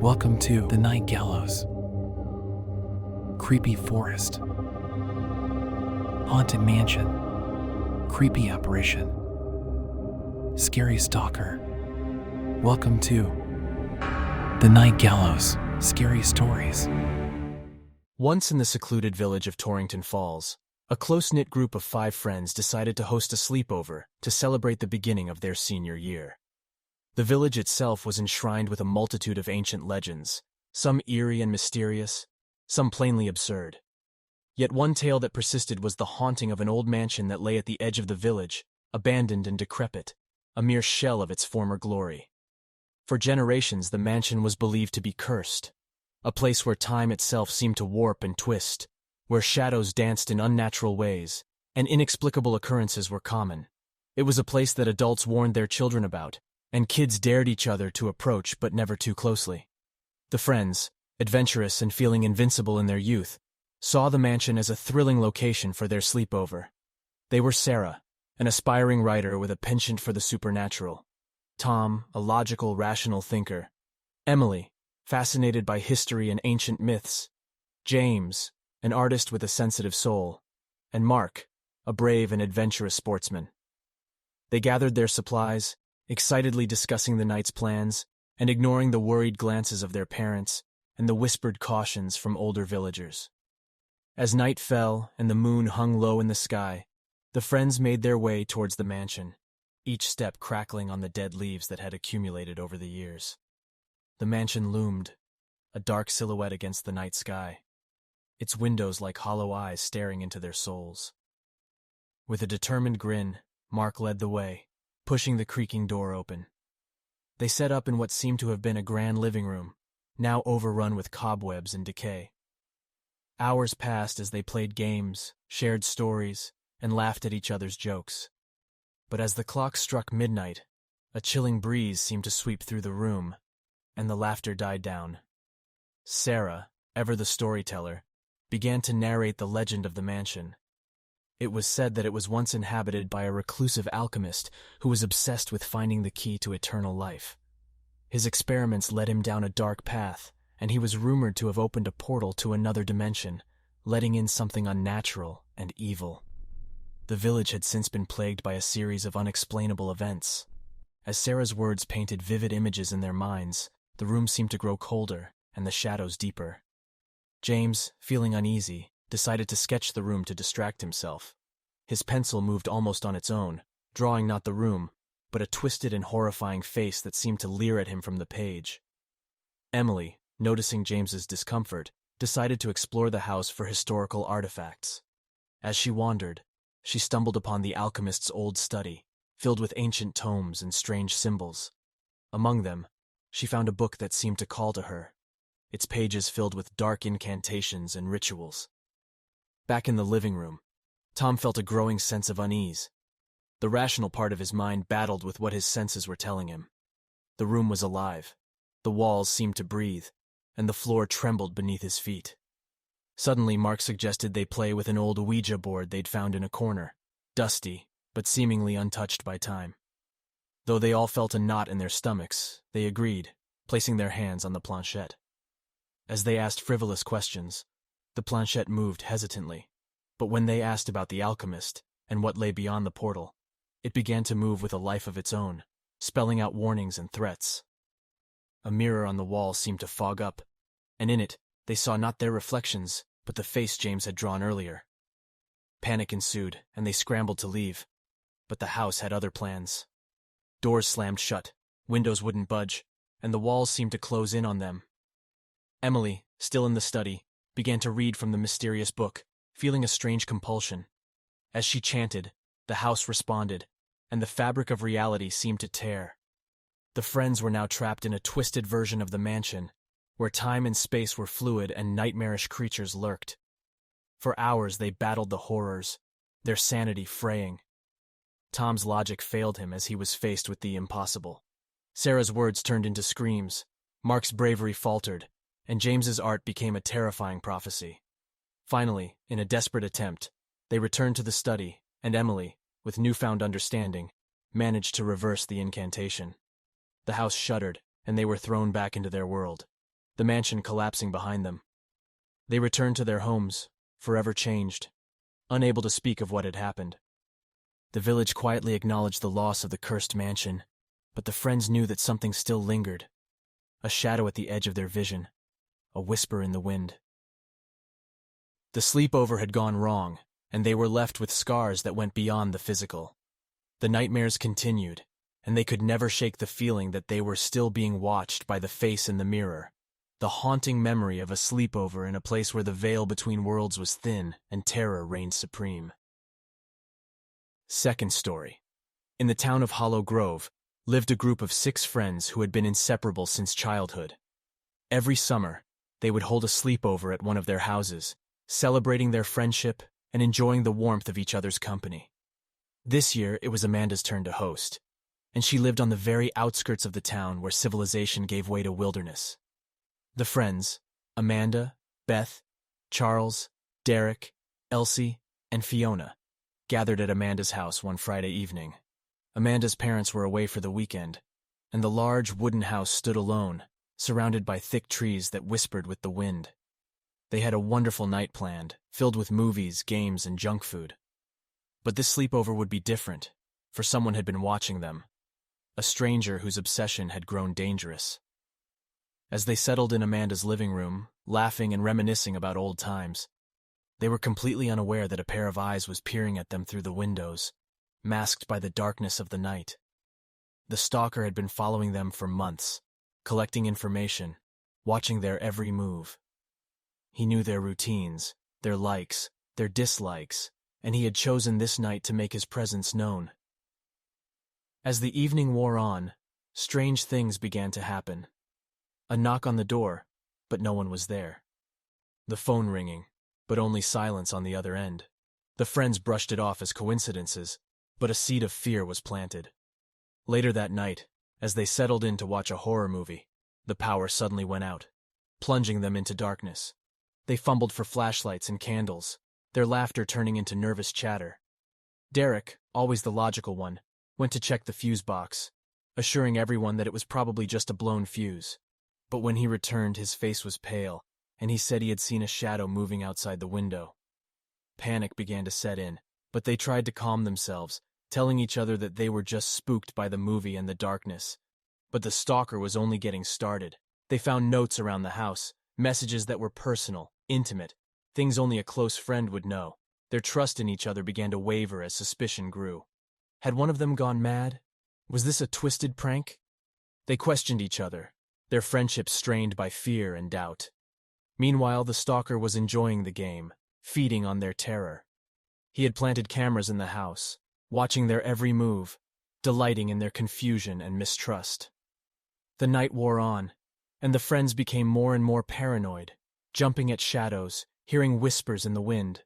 Welcome to the night gallows. Creepy forest. Haunted mansion. Creepy apparition. Scary stalker. Welcome to the night gallows. Scary stories. Once in the secluded village of Torrington Falls, a close-knit group of 5 friends decided to host a sleepover to celebrate the beginning of their senior year. The village itself was enshrined with a multitude of ancient legends, some eerie and mysterious, some plainly absurd. Yet one tale that persisted was the haunting of an old mansion that lay at the edge of the village, abandoned and decrepit, a mere shell of its former glory. For generations, the mansion was believed to be cursed, a place where time itself seemed to warp and twist, where shadows danced in unnatural ways, and inexplicable occurrences were common. It was a place that adults warned their children about, and kids dared each other to approach but never too closely. The friends, adventurous and feeling invincible in their youth, saw the mansion as a thrilling location for their sleepover. They were Sarah, an aspiring writer with a penchant for the supernatural; Tom, a logical, rational thinker; Emily, fascinated by history and ancient myths; James, an artist with a sensitive soul; and Mark, a brave and adventurous sportsman. They gathered their supplies, excitedly discussing the night's plans, and ignoring the worried glances of their parents and the whispered cautions from older villagers. As night fell and the moon hung low in the sky, the friends made their way towards the mansion, each step crackling on the dead leaves that had accumulated over the years. The mansion loomed, a dark silhouette against the night sky, its windows like hollow eyes staring into their souls. With a determined grin, Mark led the way, pushing the creaking door open. They set up in what seemed to have been a grand living room, now overrun with cobwebs and decay. Hours passed as they played games, shared stories, and laughed at each other's jokes. But as the clock struck midnight, a chilling breeze seemed to sweep through the room, and the laughter died down. Sarah, ever the storyteller, began to narrate the legend of the mansion. It was said that it was once inhabited by a reclusive alchemist who was obsessed with finding the key to eternal life. His experiments led him down a dark path, and he was rumored to have opened a portal to another dimension, letting in something unnatural and evil. The village had since been plagued by a series of unexplainable events. As Sarah's words painted vivid images in their minds, the room seemed to grow colder and the shadows deeper. James, feeling uneasy, decided to sketch the room to distract himself. His pencil moved almost on its own, drawing not the room, but a twisted and horrifying face that seemed to leer at him from the page. Emily, noticing James's discomfort, decided to explore the house for historical artifacts. As she wandered, she stumbled upon the alchemist's old study, filled with ancient tomes and strange symbols. Among them, she found a book that seemed to call to her, its pages filled with dark incantations and rituals. Back in the living room, Tom felt a growing sense of unease. The rational part of his mind battled with what his senses were telling him. The room was alive, the walls seemed to breathe, and the floor trembled beneath his feet. Suddenly, Mark suggested they play with an old Ouija board they'd found in a corner, dusty, but seemingly untouched by time. Though they all felt a knot in their stomachs, they agreed, placing their hands on the planchette. As they asked frivolous questions, the planchette moved hesitantly, but when they asked about the alchemist and what lay beyond the portal, it began to move with a life of its own, spelling out warnings and threats. A mirror on the wall seemed to fog up, and in it they saw not their reflections, but the face James had drawn earlier. Panic ensued, and they scrambled to leave, but the house had other plans. Doors slammed shut, windows wouldn't budge, and the walls seemed to close in on them. Emily, still in the study, began to read from the mysterious book, feeling a strange compulsion. As she chanted, the house responded, and the fabric of reality seemed to tear. The friends were now trapped in a twisted version of the mansion, where time and space were fluid and nightmarish creatures lurked. For hours they battled the horrors, their sanity fraying. Tom's logic failed him as he was faced with the impossible. Sarah's words turned into screams, Mark's bravery faltered, and James's art became a terrifying prophecy. Finally, in a desperate attempt, they returned to the study, and Emily, with newfound understanding, managed to reverse the incantation. The house shuddered, and they were thrown back into their world. the mansion collapsing behind them. They returned to their homes, forever changed, unable to speak of what had happened. The village quietly acknowledged the loss of the cursed mansion, but the friends knew that something still lingered, a shadow at the edge of their vision, a whisper in the wind. The sleepover had gone wrong, and they were left with scars that went beyond the physical. The nightmares continued, and they could never shake the feeling that they were still being watched by the face in the mirror, the haunting memory of a sleepover in a place where the veil between worlds was thin and terror reigned supreme. Second story. In the town of Hollow Grove lived a group of 6 friends who had been inseparable since childhood. Every summer, they would hold a sleepover at one of their houses, celebrating their friendship and enjoying the warmth of each other's company. This year, it was Amanda's turn to host, and she lived on the very outskirts of the town where civilization gave way to wilderness. The friends, Amanda, Beth, Charles, Derek, Elsie, and Fiona, gathered at Amanda's house one Friday evening. Amanda's parents were away for the weekend, and the large wooden house stood alone, surrounded by thick trees that whispered with the wind. They had a wonderful night planned, filled with movies, games, and junk food. But this sleepover would be different, for someone had been watching them, a stranger whose obsession had grown dangerous. As they settled in Amanda's living room, laughing and reminiscing about old times, they were completely unaware that a pair of eyes was peering at them through the windows, masked by the darkness of the night. The stalker had been following them for months, collecting information, watching their every move. He knew their routines, their likes, their dislikes, and he had chosen this night to make his presence known. As the evening wore on, strange things began to happen. A knock on the door, but no one was there. The phone ringing, but only silence on the other end. The friends brushed it off as coincidences, but a seed of fear was planted. Later that night, as they settled in to watch a horror movie, the power suddenly went out, plunging them into darkness. They fumbled for flashlights and candles, their laughter turning into nervous chatter. Derek, always the logical one, went to check the fuse box, assuring everyone that it was probably just a blown fuse. But when he returned, his face was pale, and he said he had seen a shadow moving outside the window. Panic began to set in, but they tried to calm themselves, telling each other that they were just spooked by the movie and the darkness. But the stalker was only getting started. They found notes around the house, messages that were personal, intimate, things only a close friend would know. Their trust in each other began to waver as suspicion grew. Had one of them gone mad? Was this a twisted prank? They questioned each other, their friendship strained by fear and doubt. Meanwhile, the stalker was enjoying the game, feeding on their terror. He had planted cameras in the house, watching their every move, delighting in their confusion and mistrust. The night wore on, and the friends became more and more paranoid, jumping at shadows, hearing whispers in the wind.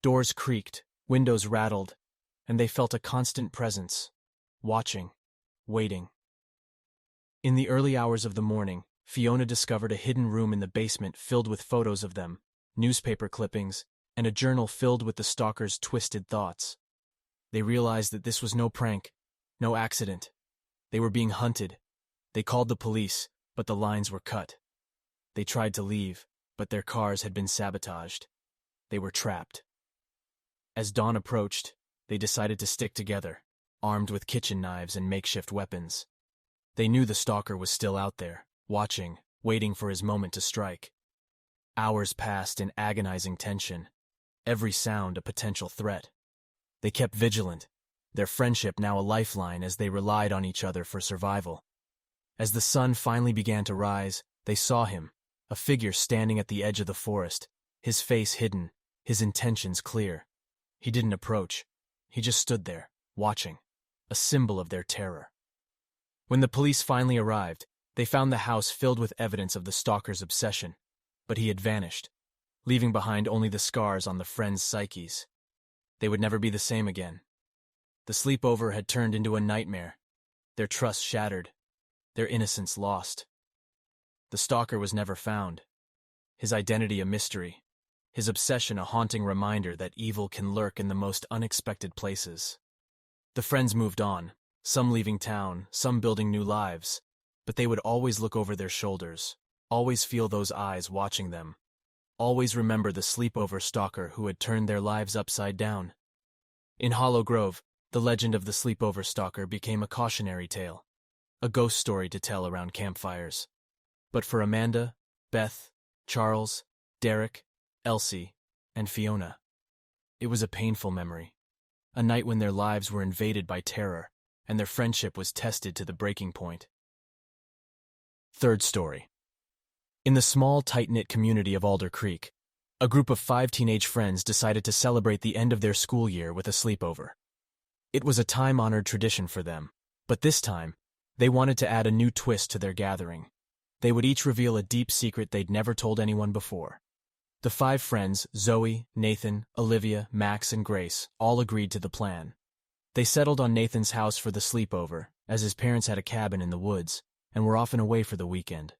Doors creaked, windows rattled, and they felt a constant presence, watching, waiting. In the early hours of the morning, Fiona discovered a hidden room in the basement filled with photos of them, newspaper clippings, and a journal filled with the stalker's twisted thoughts. They realized that this was no prank, no accident. They were being hunted. They called the police, but the lines were cut. They tried to leave, but their cars had been sabotaged. They were trapped. As dawn approached, they decided to stick together, armed with kitchen knives and makeshift weapons. They knew the stalker was still out there, watching, waiting for his moment to strike. Hours passed in agonizing tension, every sound a potential threat. They kept vigilant, their friendship now a lifeline as they relied on each other for survival. As the sun finally began to rise, they saw him, a figure standing at the edge of the forest, his face hidden, his intentions clear. He didn't approach. He just stood there, watching, a symbol of their terror. When the police finally arrived, they found the house filled with evidence of the stalker's obsession, but he had vanished, leaving behind only the scars on the friends' psyches. They would never be the same again. The sleepover had turned into a nightmare, their trust shattered, their innocence lost. The stalker was never found, his identity a mystery, his obsession a haunting reminder that evil can lurk in the most unexpected places. The friends moved on, some leaving town, some building new lives, but they would always look over their shoulders, Always feel those eyes watching them. Always remember the sleepover stalker who had turned their lives upside down. In Hollow Grove, the legend of the sleepover stalker became a cautionary tale, a ghost story to tell around campfires. But for Amanda, Beth, Charles, Derek, Elsie, and Fiona, it was a painful memory. A night when their lives were invaded by terror, and their friendship was tested to the breaking point. Third story. In the small, tight-knit community of Alder Creek, a group of 5 teenage friends decided to celebrate the end of their school year with a sleepover. It was a time-honored tradition for them, but this time, they wanted to add a new twist to their gathering. They would each reveal a deep secret they'd never told anyone before. The 5 friends, Zoe, Nathan, Olivia, Max, and Grace, all agreed to the plan. They settled on Nathan's house for the sleepover, as his parents had a cabin in the woods and were often away for the weekend.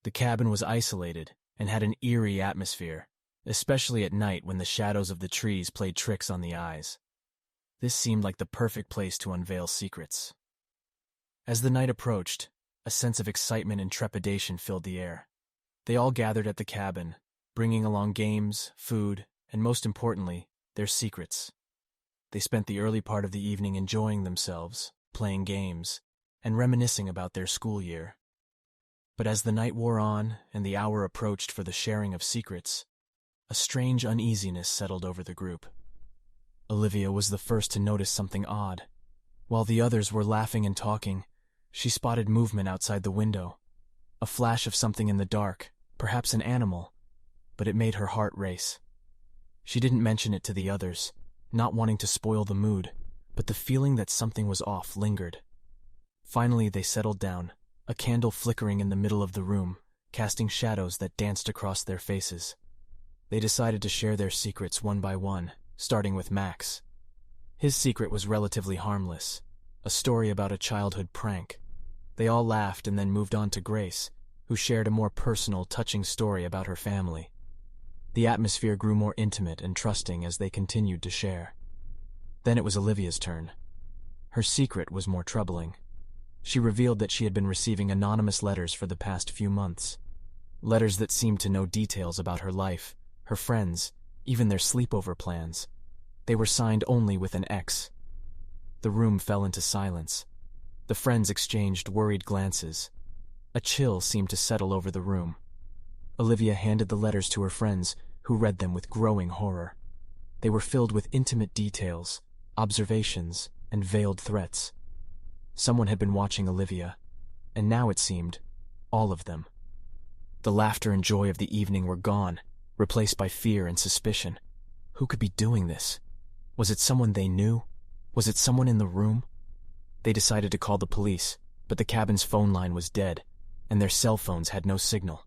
The cabin was isolated and had an eerie atmosphere, especially at night when the shadows of the trees played tricks on the eyes. This seemed like the perfect place to unveil secrets. As the night approached, a sense of excitement and trepidation filled the air. They all gathered at the cabin, bringing along games, food, and most importantly, their secrets. They spent the early part of the evening enjoying themselves, playing games, and reminiscing about their school year. But as the night wore on and the hour approached for the sharing of secrets, a strange uneasiness settled over the group. Olivia was the first to notice something odd. While the others were laughing and talking, she spotted movement outside the window. A flash of something in the dark, perhaps an animal, but it made her heart race. She didn't mention it to the others, not wanting to spoil the mood, but the feeling that something was off lingered. Finally, they settled down, a candle flickering in the middle of the room, casting shadows that danced across their faces. They decided to share their secrets one by one, starting with Max. His secret was relatively harmless, a story about a childhood prank. They all laughed and then moved on to Grace, who shared a more personal, touching story about her family. The atmosphere grew more intimate and trusting as they continued to share. Then it was Olivia's turn. Her secret was more troubling. She revealed that she had been receiving anonymous letters for the past few months. Letters that seemed to know details about her life, her friends, even their sleepover plans. They were signed only with an X. The room fell into silence. The friends exchanged worried glances. A chill seemed to settle over the room. Olivia handed the letters to her friends, who read them with growing horror. They were filled with intimate details, observations, and veiled threats. Someone had been watching Olivia, and now it seemed, all of them. The laughter and joy of the evening were gone, replaced by fear and suspicion. Who could be doing this? Was it someone they knew? Was it someone in the room? They decided to call the police, but the cabin's phone line was dead, and their cell phones had no signal.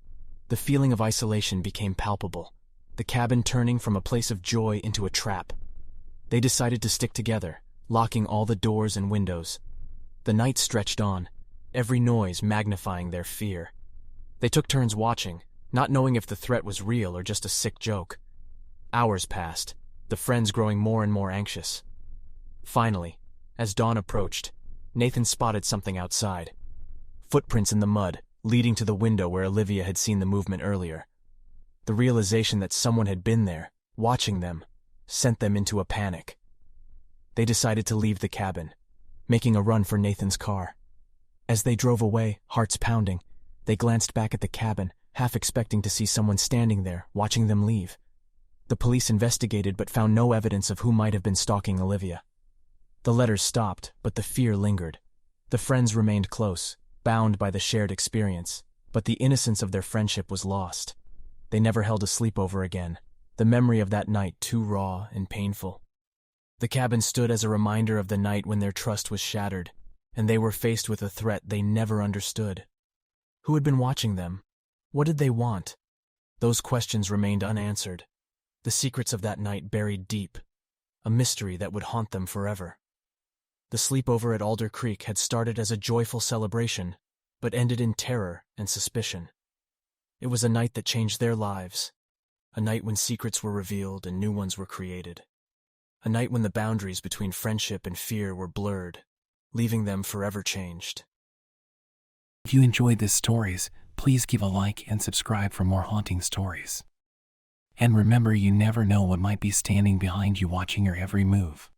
The feeling of isolation became palpable, the cabin turning from a place of joy into a trap. They decided to stick together, locking all the doors and windows. The night stretched on, every noise magnifying their fear. They took turns watching, not knowing if the threat was real or just a sick joke. Hours passed, the friends growing more and more anxious. Finally, as dawn approached, Nathan spotted something outside. Footprints in the mud, leading to the window where Olivia had seen the movement earlier. The realization that someone had been there, watching them, sent them into a panic. They decided to leave the cabin, making a run for Nathan's car. As they drove away, hearts pounding, they glanced back at the cabin, half expecting to see someone standing there, watching them leave. The police investigated but found no evidence of who might have been stalking Olivia. The letters stopped, but the fear lingered. The friends remained close, bound by the shared experience, but the innocence of their friendship was lost. They never held a sleepover again, the memory of that night too raw and painful. The cabin stood as a reminder of the night when their trust was shattered, and they were faced with a threat they never understood. Who had been watching them? What did they want? Those questions remained unanswered. The secrets of that night buried deep, a mystery that would haunt them forever. The sleepover at Alder Creek had started as a joyful celebration, but ended in terror and suspicion. It was a night that changed their lives, a night when secrets were revealed and new ones were created. A night when the boundaries between friendship and fear were blurred, leaving them forever changed. If you enjoyed these stories, Please give a like and subscribe for more haunting stories. And remember, you never know what might be standing behind you watching your every move.